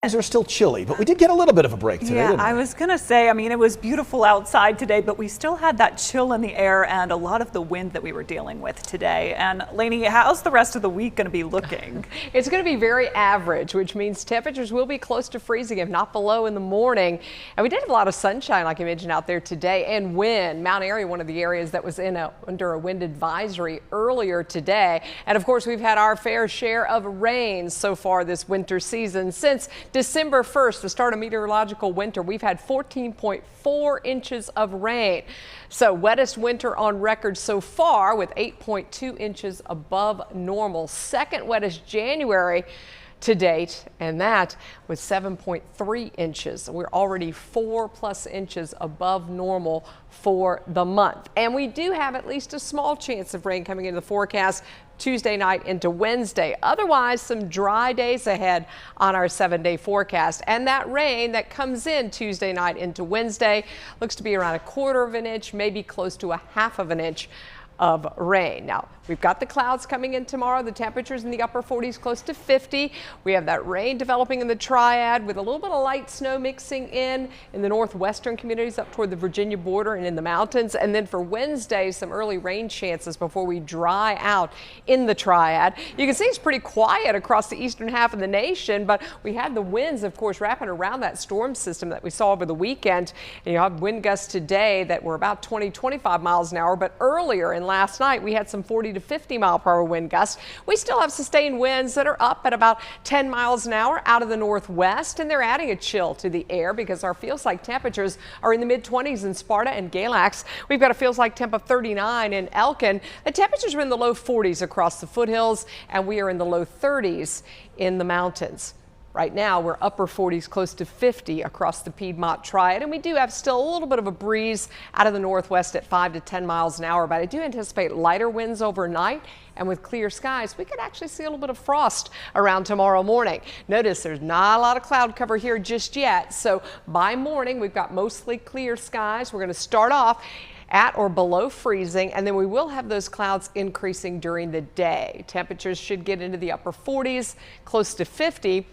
Days are still chilly, but we did get a little bit of a break today, didn't we? I was going to say, I mean, it was beautiful outside today, but we still had that chill in the air and a lot of the wind that we were dealing with today. And Lainey, how's the rest of the week going to be looking? It's going to be very average, which means temperatures will be close to freezing, if not below, in the morning. And we did have a lot of sunshine, like I mentioned, out there today, and wind. Mount Airy, one of the areas that was under a wind advisory earlier today. And of course, we've had our fair share of rain so far this winter season. Since December 1st, the start of meteorological winter, we've had 14.4 inches of rain. So wettest winter on record so far, with 8.2 inches above normal. Second wettest January to date, and that was 7.3 inches. We're already 4+ inches above normal for the month. And we do have at least a small chance of rain coming into the forecast Tuesday night into Wednesday. Otherwise, some dry days ahead on our 7-day forecast. And that rain that comes in Tuesday night into Wednesday looks to be around 1/4 of an inch, maybe close to 1/2 of an inch of rain. Now, we've got the clouds coming in tomorrow. The temperatures in the upper 40s, close to 50. We have that rain developing in the Triad with a little bit of light snow mixing in the northwestern communities up toward the Virginia border and in the mountains. And then for Wednesday, some early rain chances before we dry out in the Triad. You can see it's pretty quiet across the eastern half of the nation, but we had the winds, of course, wrapping around that storm system that we saw over the weekend. And you have wind gusts today that were about 20-25 miles an hour, but earlier in last night, we had some 40 to 50 mile-per-hour wind gusts. We still have sustained winds that are up at about 10 miles an hour out of the northwest, and they're adding a chill to the air because our feels-like temperatures are in the mid-20s in Sparta and Galax. We've got a feels-like temp of 39 in Elkin. The temperatures are in the low 40s across the foothills, and we are in the low 30s in the mountains. Right now, we're upper 40s, close to 50 across the Piedmont Triad, and we do have still a little bit of a breeze out of the northwest at 5 to 10 miles an hour, but I do anticipate lighter winds overnight, and with clear skies, we could actually see a little bit of frost around tomorrow morning. Notice there's not a lot of cloud cover here just yet, so by morning, we've got mostly clear skies. We're going to start off at or below freezing, and then we will have those clouds increasing during the day. Temperatures should get into the upper 40s, close to 50.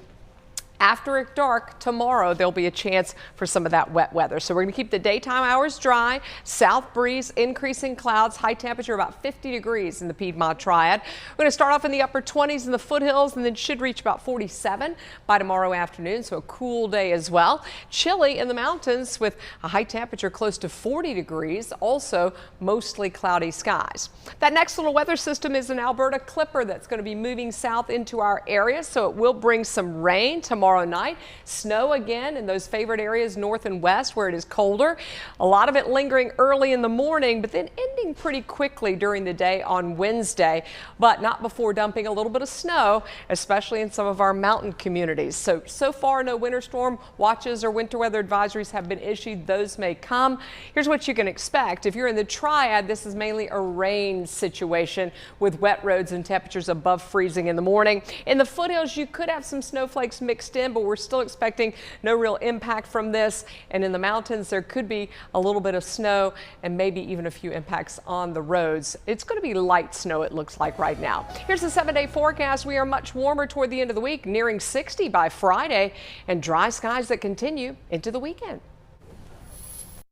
After dark tomorrow, there'll be a chance for some of that wet weather. So we're going to keep the daytime hours dry, south breeze, increasing clouds, high temperature about 50 degrees in the Piedmont Triad. We're going to start off in the upper 20s in the foothills and then should reach about 47 by tomorrow afternoon. So a cool day as well. Chilly in the mountains with a high temperature close to 40 degrees. Also mostly cloudy skies. That next little weather system is an Alberta Clipper that's going to be moving south into our area. So it will bring some rain tomorrow night. Snow again in those favorite areas north and west where it is colder. A lot of it lingering early in the morning, but then ending pretty quickly during the day on Wednesday, but not before dumping a little bit of snow, especially in some of our mountain communities. So far, no winter storm watches or winter weather advisories have been issued. Those may come. Here's what you can expect. If you're in the Triad, this is mainly a rain situation with wet roads and temperatures above freezing in the morning. In the foothills, you could have some snowflakes mixed in, but we're still expecting no real impact from this. And in the mountains, there could be a little bit of snow and maybe even a few impacts on the roads. It's going to be light snow, it looks like right now. Here's the 7-day forecast. We are much warmer toward the end of the week, nearing 60 by Friday, and dry skies that continue into the weekend.